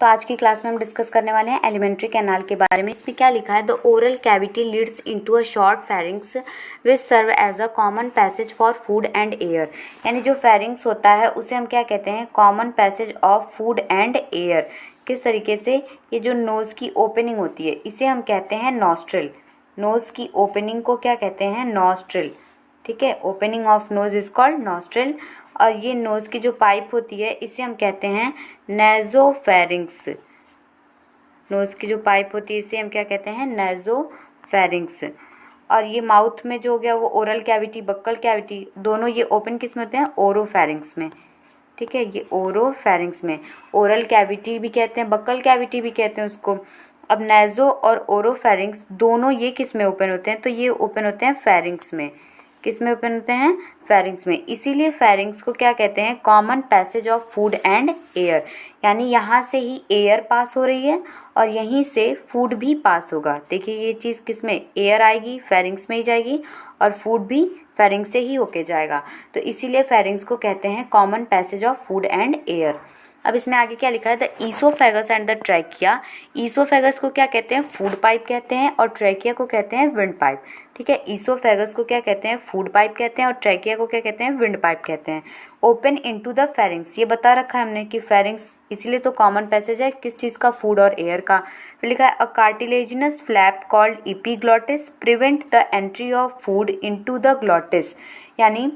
तो आज की क्लास में हम डिस्कस करने वाले हैं एलिमेंट्री कैनाल के बारे में। इसमें क्या लिखा है, the oral cavity leads into a short pharynx which serve as a common passage for food and air. यानी जो फेरिंग्स होता है उसे हम क्या कहते हैं, common passage of food and air. किस तरीके से, ये जो नोज की ओपनिंग होती है इसे हम कहते हैं नॉस्ट्रिल। नोज की ओपनिंग को क्या कहते हैं, नॉस्ट्रिल। ठीक है, opening of nose is called nostril. और ये नोज की जो पाइप होती है इसे हम कहते हैं नेजोफेरिंग्स। नोज की जो पाइप होती है इसे हम क्या कहते हैं, नेजोफेरिंग्स। और ये माउथ में जो हो गया वो ओरल कैविटी, बक्कल कैविटी, दोनों ये ओपन किस में होते हैं, ओरोफेरिंग्स में। ठीक है, ये ओरोफेरिंग्स में। ओरल कैविटी भी कहते हैं, बक्कल कैविटी भी कहते हैं उसको। अब नेजो और ओरोफेरिंग्स दोनों ये किस में ओपन होते हैं, तो ये ओपन होते हैं फेरिंग्स में। किस में ओपन होते हैं, फेरिंग्स में। इसीलिए फेरिंग्स को क्या कहते हैं, common passage of food and air. यानी यहाँ से ही एयर पास हो रही है और यहीं से फूड भी पास होगा। देखिए ये चीज़ किस में, एयर आएगी फेरिंग्स में ही जाएगी और फूड भी फेरिंग्स से ही होके जाएगा। तो इसीलिए फेरिंग्स को कहते हैं common passage of food and air. अब इसमें आगे क्या लिखा है, the oesophagus and the trachea. Oesophagus को क्या कहते हैं, फूड पाइप कहते हैं, और ट्रैकिया को कहते हैं विंड पाइप। ठीक है, ईसोफेगस को क्या कहते हैं, फूड पाइप कहते हैं, और ट्रैकिया को क्या कहते हैं, विंड पाइप कहते हैं। ओपन इनटू द फेरिंग्स, ये बता रखा है हमने कि फेरिंग्स इसीलिए तो कॉमन पैसेज है किस चीज़ का, फूड और एयर का। फिर लिखा है a cartilaginous flap called epiglottis prevent the entry of food into the glottis. यानी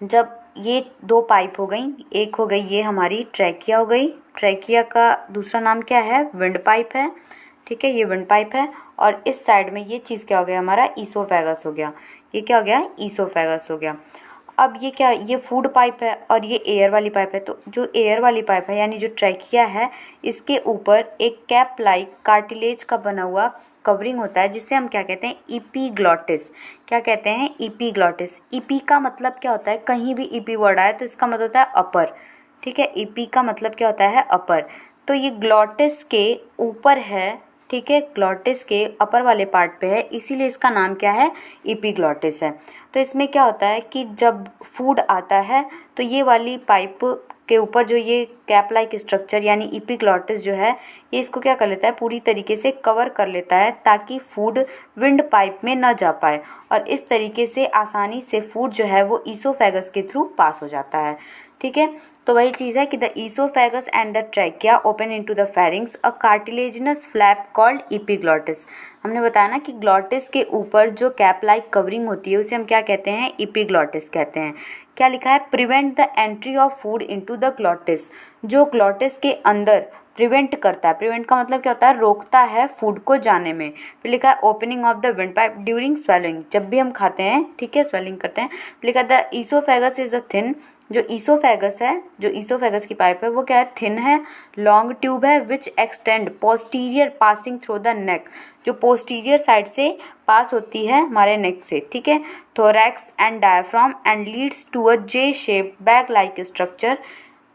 जब ये दो पाइप हो गई, एक हो गई ये हमारी ट्रैकिया हो गई, ट्रैकिया का दूसरा नाम क्या है, विंड पाइप है। ठीक है, ये विंड पाइप है। और इस साइड में ये चीज़ क्या हो गया, हमारा ईसोफेगस हो गया। ये क्या हो गया, ईसोफेगस हो गया। अब ये क्या, ये फूड पाइप है और ये एयर वाली पाइप है। तो जो एयर वाली पाइप है यानी जो ट्रैकिया है, इसके ऊपर एक कैप लाइक कार्टिलेज का बना हुआ कवरिंग होता है जिसे हम क्या कहते हैं, इपीग्लॉटिस। क्या कहते हैं, इपीग्लॉटिस। इपी का मतलब क्या होता है, कहीं भी इपी वर्ड आए तो इसका मतलब होता है अपर। ठीक है, इपी का मतलब क्या होता है, अपर। तो ये ग्लॉटिस के ऊपर है। ठीक है, ग्लॉटिस के अपर वाले पार्ट पे है, इसीलिए इसका नाम क्या है, इपीग्लॉटिस है। तो इसमें क्या होता है कि जब फूड आता है तो ये वाली पाइप के ऊपर जो ये कैप लाइक स्ट्रक्चर यानी इपीग्लॉटिस जो है, ये इसको क्या कर लेता है, पूरी तरीके से कवर कर लेता है ताकि फूड विंड पाइप में न जा पाए। और इस तरीके से आसानी से फूड जो है वो ईसोफेगस के थ्रू पास हो जाता है। ठीक है, तो वही चीज़ है कि the oesophagus and the trachea open into the pharynx a cartilaginous flap called epiglottis. हमने बताया ना कि ग्लॉटिस के ऊपर जो कैप लाइक कवरिंग होती है उसे हम क्या कहते हैं, इपीग्लॉटिस कहते हैं। क्या लिखा है, prevent the entry of food into the glottis. जो ग्लॉटिस के अंदर प्रिवेंट करता है, प्रिवेंट का मतलब क्या होता है, रोकता है फूड को जाने में। फिर लिखा है opening of the wind pipe during swelling, जब भी हम खाते हैं, ठीक है, स्वेलिंग करते हैं। लिखा the oesophagus is a thin, जो ईसोफेगस है, जो ईसोफेगस की पाइप है वो क्या है, थिन है, लॉन्ग ट्यूब है, which extend posterior passing through the neck, जो पोस्टीरियर साइड से पास होती है हमारे नेक से। ठीक है, thorax and diaphragm and leads to a J shape bag like structure,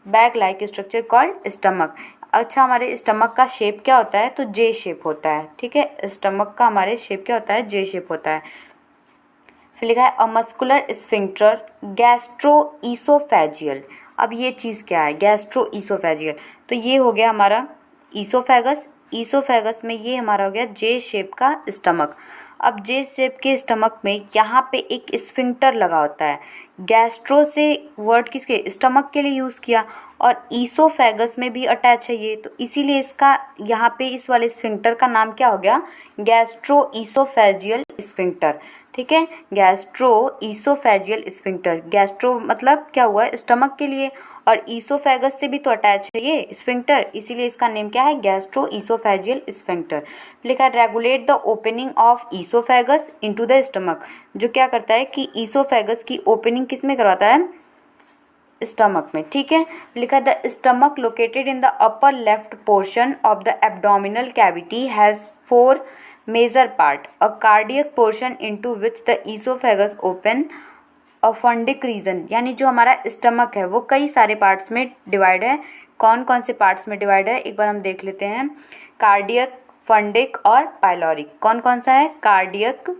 bag like structure called stomach. अच्छा, हमारे स्टमक का शेप क्या होता है, तो जे शेप होता है। ठीक है, स्टमक का हमारे शेप क्या होता है, जे शेप होता है। फिर लिखा है अ मस्कुलर स्फिंक्टर गैस्ट्रोईसोफेजियल। अब ये चीज़ क्या है, गैस्ट्रोईसोफेजियल, तो ये हो गया हमारा ईसोफेगस। ईसोफेगस में ये हमारा हो गया जे शेप का स्टमक। अब जे शेप के स्टमक में यहाँ पे एक स्फिंक्टर लगा होता है। गैस्ट्रो से वर्ड किसके, स्टमक के लिए यूज़ किया, और ईसोफेगस में भी अटैच है ये, तो इसीलिए इसका यहाँ पे इस वाले स्फिंक्टर का नाम क्या हो गया, गैस्ट्रोईसोफेजियल स्फिंक्टर। ठीक है, गैस्ट्रो ईसोफेजियल स्फिंक्टर। गैस्ट्रो मतलब क्या हुआ, स्टमक के लिए, और ईसोफेगस से भी तो अटैच है ये स्फिंक्टर, इसीलिए इसका नेम क्या है, गैस्ट्रो ईसोफेजियल स्फिंक्टर। लिखा regulate the opening of oesophagus into the stomach, जो क्या करता है कि ईसोफेगस की ओपनिंग किस में करवाता है, स्टमक में। ठीक है, लिखा the stomach located in the upper left portion of the abdominal cavity has 4 major part, a cardiac portion into which the oesophagus open, a fundic region. यानी जो हमारा स्टमक है वो कई सारे पार्ट्स में डिवाइड है। कौन कौन से पार्ट्स में डिवाइड है, एक बार हम देख लेते हैं। कार्डियक, फंडिक और पाइलोरिक। कौन कौन सा है, कार्डियक,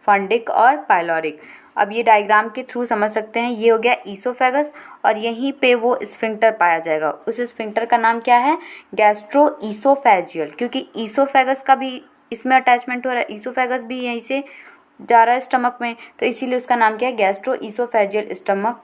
फंडिक और पाइलोरिक। अब ये डायग्राम के थ्रू समझ सकते हैं। ये हो गया ईसोफेगस और यहीं पे वो स्फिंक्टर पाया जाएगा। उस स्फिंक्टर का नाम क्या है? गैस्ट्रोइसोफेजियल, क्योंकि ईसोफेगस का भी इसमें अटैचमेंट हो रहा है, ईसोफेगस भी यहीं से जा रहा है स्टमक में, तो इसीलिए उसका नाम क्या है? Gastro-oesophageal stomach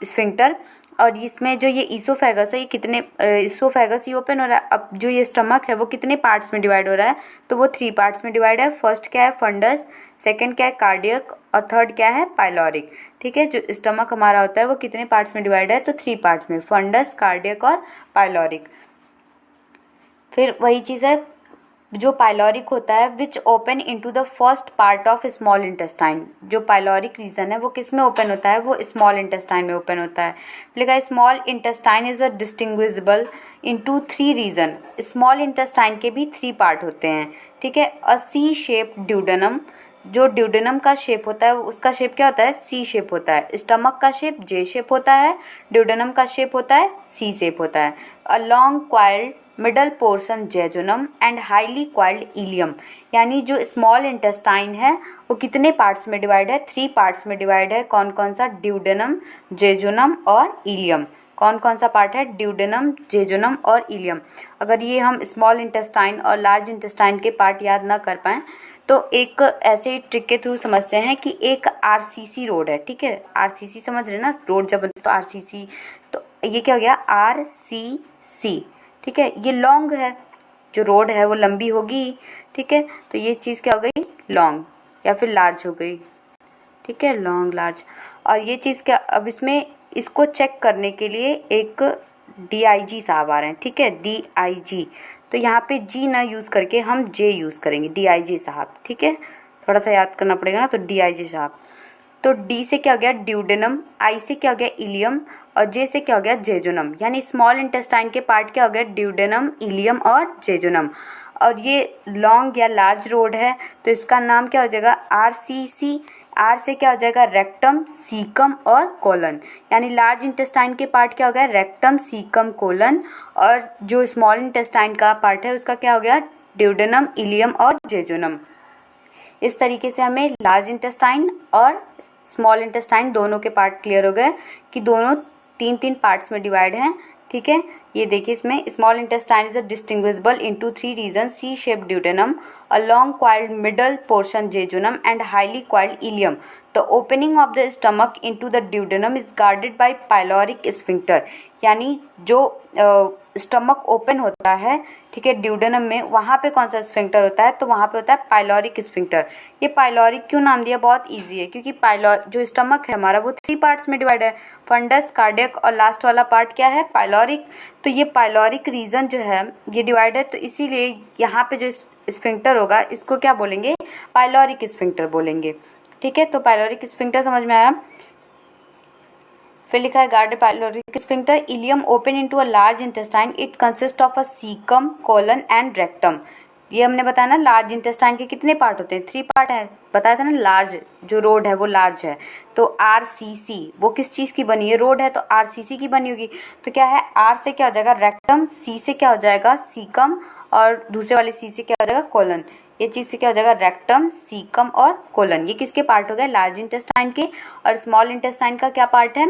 sphincter. और इसमें जो ये ईसोफेगस है, ये कितने ईसोफेगस ही ओपन हो रहा है। अब जो ये स्टमक है वो कितने पार्ट्स में डिवाइड हो रहा है? तो वो 3 पार्ट्स में डिवाइड है। फर्स्ट क्या है? फंडस, सेकंड क्या है? कार्डियक, और थर्ड क्या है? पाइलोरिक। ठीक है, जो स्टमक हमारा होता है वो कितने पार्ट्स में डिवाइड है? तो 3 पार्ट्स में, फंडस, कार्डियक और पाइलोरिक। फिर वही चीज़ है, जो पाइलोरिक होता है which open into the first part of small intestine. जो पाइलोरिक रीजन है वो किस में ओपन होता है? वो स्मॉल इंटेस्टाइन में ओपन होता है। लिखा small intestine is a distinguishable into 3 region. Small intestine के भी 3 पार्ट होते हैं। ठीक है, अ सी शेप ड्यूडेनम, जो ड्यूडेनम का शेप होता है उसका शेप क्या होता है? सी शेप होता है। स्टमक का शेप जे शेप होता है, ड्यूडेनम का शेप होता है सी शेप होता है। A long coiled middle portion jejunum and highly coiled ileum. यानी जो स्मॉल इंटेस्टाइन है वो कितने पार्ट्स में डिवाइड है? 3 पार्ट्स में डिवाइड है। कौन कौन सा? ड्यूडेनम, जेजुनम और इलियम। कौन कौन सा पार्ट है? ड्यूडेनम, जेजुनम और इलियम। अगर ये हम स्मॉल इंटेस्टाइन और लार्ज इंटेस्टाइन के पार्ट याद ना कर पाएँ तो एक ऐसे ट्रिक के थ्रू समझते हैं कि एक आरसीसी रोड है। ठीक है, आरसीसी समझ रहे ना, रोड जब बनती है तो आरसीसी, तो ये क्या हो गया? आरसीसी। ठीक है, ये लॉन्ग है, जो रोड है वो लंबी होगी। ठीक है, तो ये चीज़ क्या हो गई? लॉन्ग, या फिर लार्ज हो गई। ठीक है, लॉन्ग, लार्ज। और ये चीज़ क्या, अब इसमें इसको चेक करने के लिए एक डीआईजी साहब आ रहे हैं। ठीक है, डीआईजी, तो यहाँ पे जी ना यूज़ करके हम जे यूज़ करेंगे, डीआईजी साहब। ठीक है, थोड़ा सा याद करना पड़ेगा ना, तो डीआईजी साहब। तो डी से क्या हो गया? ड्यूडेनम, आई से क्या हो गया? इलियम, और जे से क्या हो गया? जेजुनम। यानी स्मॉल इंटेस्टाइन के पार्ट क्या हो गया? ड्यूडेनम, इलियम और जेजुनम। और ये लॉन्ग या लार्ज रोड है तो इसका नाम क्या हो जाएगा? आरसीसी। आर से क्या हो जाएगा? रेक्टम, सीकम और कोलन। यानी लार्ज इंटेस्टाइन के पार्ट क्या हो गया? Rectum, caecum, colon. और जो स्मॉल इंटेस्टाइन का पार्ट है उसका क्या हो गया? ड्यूडेनम, इलियम और जेजुनम। इस तरीके से हमें लार्ज इंटेस्टाइन और स्मॉल इंटेस्टाइन दोनों के पार्ट क्लियर हो गए कि दोनों 3-3 पार्ट्स में डिवाइड हैं। ठीक है, ये देखिए इसमें small intestine is distinguishable into 3 region, C shape duodenum, a long coiled middle portion jejunum and highly coiled ileum. The opening of the stomach into the duodenum is guarded by pyloric sphincter. यानी जो stomach open होता है, ठीक है, duodenum में, वहाँ पे कौन सा स्फिंक्टर होता है? तो वहाँ पे होता है पाइलोरिक स्फिंक्टर। ये पाइलोरिक क्यों नाम दिया? बहुत इजी है, क्योंकि जो स्टमक है हमारा वो 3 पार्ट्स में डिवाइड है, फंडस, कार्डियक और लास्ट वाला पार्ट क्या है? पाइलोरिक। तो ये पाइलोरिक रीजन जो है ये डिवाइड है, तो इसीलिए यहाँ पे जो स्फिंक्टर होगा इसको क्या बोलेंगे? पाइलोरिक स्फिंक्टर बोलेंगे। ठीक है, तो पाइलोरिक स्फिंक्टर समझ में आया। फिर लिखा है guarded pyloric sphincter, ileum open into a large intestine, it consist of a caecum, colon and rectum. ये हमने बताया ना, लार्ज इंटेस्टाइन के कितने पार्ट होते हैं? 3 पार्ट है, बताया था ना। लार्ज जो रोड है वो लार्ज है, तो आरसीसी वो किस चीज़ की बनी है? रोड है तो आरसीसी की बनी होगी। तो क्या है? आर से क्या हो जाएगा? रेक्टम, सी से क्या हो जाएगा? सीकम, और दूसरे वाले सी से क्या हो जाएगा? कोलन। ये चीज़ से क्या हो जाएगा? रेक्टम, सीकम और कोलन। ये किसके पार्ट हो गए? लार्ज इंटेस्टाइन के। और स्मॉल इंटेस्टाइन का क्या पार्ट है?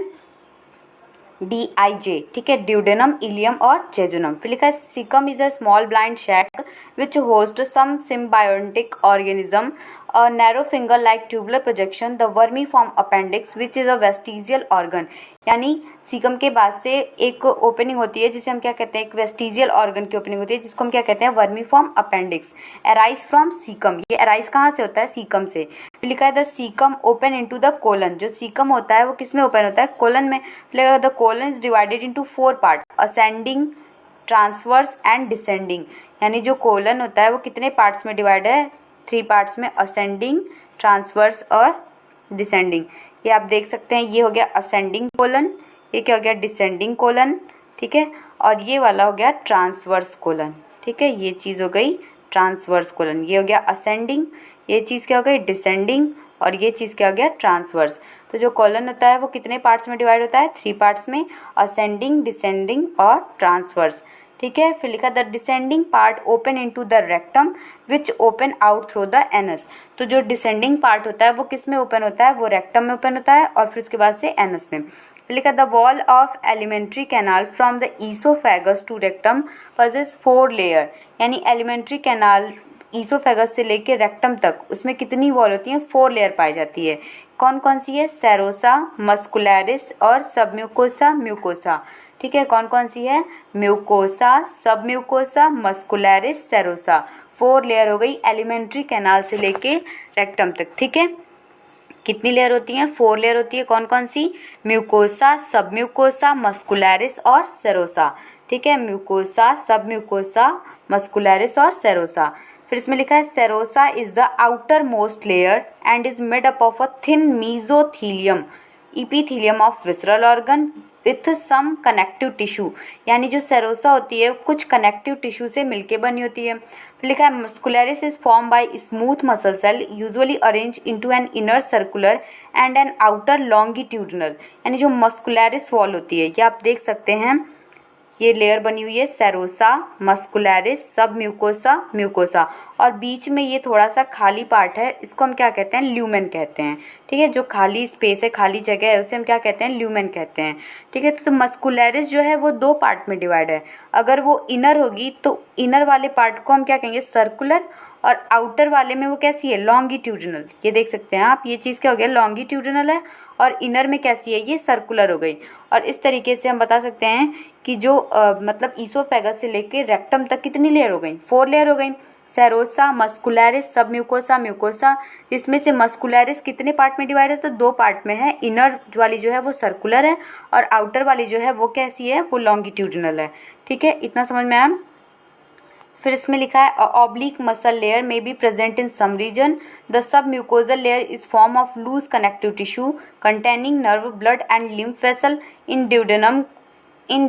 डीआईजे। ठीक है, ड्यूडेनम, इलियम और जेजुनम। फिर लिखा है caecum is a small blind sac which host some symbiotic organism, a narrow finger like tubular projection, the vermiform appendix which is a vestigial organ। यानी सीकम के बाद से एक ओपनिंग होती है जिसे हम क्या कहते हैं? एक वेस्टिजियल ऑर्गन की ओपनिंग होती है जिसको हम क्या कहते हैं? Vermiform appendix. Arise from caecum, ये अराइज कहाँ से होता है? सीकम से। फिर लिखा है the caecum open into the colon, जो सीकम होता है वो किस में ओपन होता है? कोलन में। फिर लिखा है the colon is divided into 4 part, ascending, transverse and descending. यानी जो कोलन होता है वो कितने पार्ट्स में डिवाइड है? 3 पार्ट्स में, असेंडिंग, ट्रांसवर्स और डिसेंडिंग। ये आप देख सकते हैं, ये हो गया असेंडिंग कोलन, ये क्या हो गया? Descending colon. ठीक है, और ये वाला हो गया ट्रांसवर्स कोलन। ठीक है, ये चीज़ हो गई ट्रांसवर्स कोलन। ये हो गया असेंडिंग, ये चीज़ क्या हो गई? डिसेंडिंग, और ये चीज़ क्या हो गया? ट्रांसवर्स। तो जो कोलन होता है वो कितने पार्ट्स में डिवाइड होता है? 3 पार्ट्स में, असेंडिंग, डिसेंडिंग और ट्रांसवर्स। ठीक है, फिर लिखा the descending part open into the rectum which open out through the anus. तो जो डिसेंडिंग पार्ट होता है वो किस में ओपन होता है? वो रेक्टम में ओपन होता है और फिर उसके बाद से एनस में। फिर लिखा the wall of alimentary canal from the oesophagus to rectum possess 4 layer, यानी एलिमेंट्री कैनाल ईसोफेगस से लेके रेक्टम तक उसमें कितनी वॉल होती है? 4 लेयर पाई जाती है। कौन कौन सी है? सेरोसा, मस्कुलैरिस और सबम्यूकोसा म्यूकोसा। ठीक है, कौन कौन सी है? Mucosa, submucosa, muscularis, serosa. 4 layer हो गई एलिमेंट्री कैनाल से लेके रेक्टम तक। ठीक है, कितनी लेयर होती हैं? 4 लेयर होती है। कौन कौन सी? म्यूकोसा, सबम्यूकोसा, मस्कुलैरिस और सेरोसा। ठीक है, म्यूकोसा, सबम्यूकोसा, मस्कुलैरिस और सेरोसा। फिर इसमें लिखा है serosa is the outer most layer and is made up of a thin mesothelium epithelium of visceral organ with some connective tissue, यानी जो सेरोसा होती है कुछ कनेक्टिव टिश्यू से मिलके बनी होती है। फिर लिखा है muscularis is form by smooth muscle cell usually arrange into an inner circular and an outer longitudinal, यानी जो मस्कुलैरिस वॉल होती है ये आप देख सकते हैं, ये लेयर बनी हुई है सेरोसा, मस्कुलैरिस, सब म्यूकोसा, म्यूकोसा, और बीच में ये थोड़ा सा खाली पार्ट है, इसको हम क्या कहते हैं? ल्यूमेन कहते हैं। ठीक है, जो खाली स्पेस है, खाली जगह है, उसे हम क्या कहते हैं? ल्यूमेन कहते हैं। ठीक है, तो मस्कुलैरिस जो है वो 2 पार्ट में डिवाइड है। अगर वो इनर होगी तो इनर वाले पार्ट को हम क्या कहेंगे? सर्कुलर, और आउटर वाले में वो कैसी है? लॉन्गिट्यूडनल। ये देख सकते हैं आप, ये चीज़ क्या हो गया? लॉन्गिट्यूडनल है, और इनर में कैसी है? ये सर्कुलर हो गई। और इस तरीके से हम बता सकते हैं कि जो मतलब ईसोफेगस से लेके रेक्टम तक कितनी लेयर हो गई? 4 लेयर हो गई। सेरोसा, मस्कुलैरिस, सब म्यूकोसा, म्यूकोसा, जिसमें से मस्कुलैरिस कितने पार्ट में डिवाइड है? तो 2 पार्ट में है। इनर वाली जो है वो सर्कुलर है, और आउटर वाली जो है वो कैसी है? वो लॉन्गिट्यूडनल है। ठीक है, इतना समझ में आया? फिर इसमें लिखा है oblique muscle layer may be present in some region. The submucosal layer is form of loose connective tissue containing nerve, blood and lymph vessel in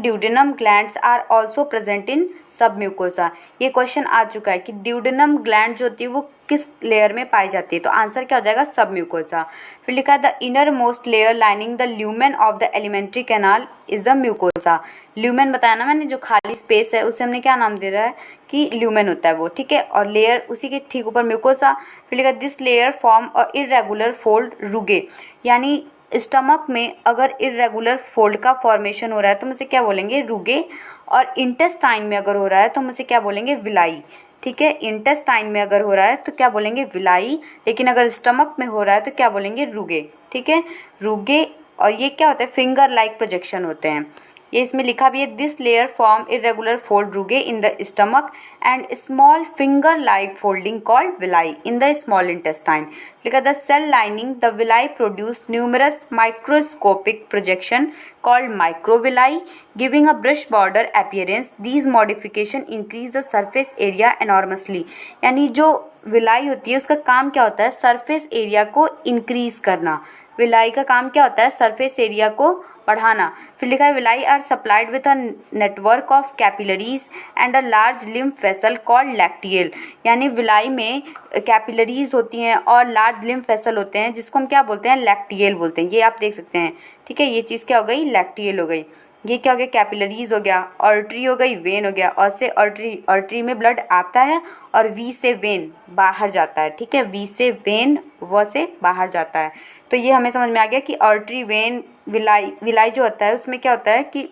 duodenum glands are also present in submucosa. ये question आ चुका है कि duodenum gland जो होती है वो किस layer में पाई जाती है, तो आंसर क्या हो जाएगा? सब म्यूकोसा। फिर लिखा है the inner most layer lining the lumen of the alimentary canal is the mucosa. Lumen बताया ना मैंने, जो खाली स्पेस है उसे हमने क्या नाम दे रहा है? कि ल्यूमेन होता है वो। ठीक है, और लेयर उसी के ठीक ऊपर म्यूकोसा। फिर लिखा this layer form a irregular fold रुगे, यानी स्टमक में अगर इर्रेगुलर फोल्ड का फॉर्मेशन हो रहा है तो हम उसे क्या बोलेंगे? रुगे। और इंटेस्टाइन में अगर हो रहा है तो हम उसे क्या बोलेंगे? विलाई। ठीक है, इंटेस्टाइन में अगर हो रहा है तो क्या बोलेंगे? विलाई, लेकिन अगर स्टमक में हो रहा है तो क्या बोलेंगे? रुगे। ठीक है, रुगे। और ये क्या होता है? फिंगर लाइक प्रोजेक्शन होते हैं। ये इसमें लिखा भी है this layer form irregular fold rugae in the stomach and small finger like folding called villi in the small intestine. लिखा the cell lining the villi produce numerous microscopic projection called microvilli giving a brush border appearance. These modification increase the surface area enormously. यानी जो villi होती है उसका काम क्या होता है? सरफेस एरिया को इंक्रीज करना। विलाई का काम क्या होता है? सरफेस एरिया को बढ़ाना। फिर लिखा है villi are supplied with a network of capillaries and a large lymph vessel called lacteal, यानी विलाई में कैपिलरीज होती हैं और लार्ज लिम्फ वेसल होते हैं जिसको हम क्या बोलते हैं? लैक्टियल बोलते हैं। ये आप देख सकते हैं। ठीक है, ये चीज़ क्या हो गई? लैक्टियल हो गई। ये क्या हो गया? कैपिलरीज हो गया, आर्टरी हो गई, वेन हो गया, और से आर्टरी में ब्लड आता है और वी से वेन बाहर जाता है। ठीक है, वी से वेन, व से बाहर जाता है। तो ये हमें समझ में आ गया कि आर्टरी, वेन, विलाई जो होता है उसमें क्या होता है कि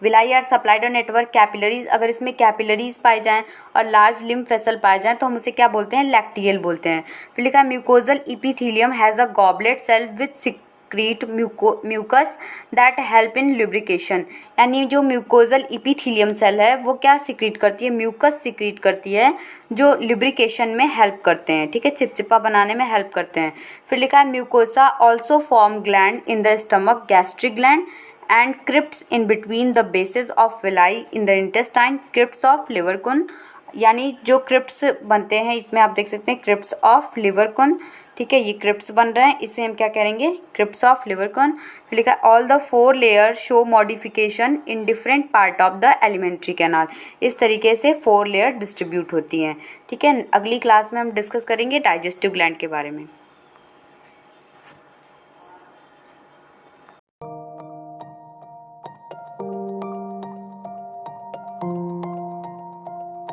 villi are supplied network capillaries. अगर इसमें कैपिलरीज पाए जाएं और लार्ज लिम्फ वेसल पाए जाएं तो हम उसे क्या बोलते हैं? लैक्टियल बोलते हैं। फिर लिखा है mucosal epithelium has a goblet cell with secrete mucus that help in lubrication, यानी जो म्यूकोजल इपीथीलियम सेल है वो क्या सिक्रीट करती है? म्यूकस सिक्रीट करती है जो लुब्रिकेशन में हेल्प करते हैं। ठीक है, चिपचिपा बनाने में हेल्प करते हैं। फिर लिखा है mucosa also form gland in the stomach, gastric gland and crypts in between the bases of villi in the intestine, crypts of livercon, यानी जो क्रिप्ट्स बनते हैं इसमें आप देख सकते हैं क्रिप्ट्स ऑफ लिवरकॉन। ठीक है, ये क्रिप्ट्स बन रहे हैं, इसे हम क्या करेंगे? Crypts of Lieberkuhn. फिर लिखा all the 4 layer show modification in different part of the alimentary canal. इस तरीके से 4 लेयर डिस्ट्रीब्यूट होती हैं। ठीक है, अगली क्लास में हम डिस्कस करेंगे डाइजेस्टिव ग्लैंड के बारे में।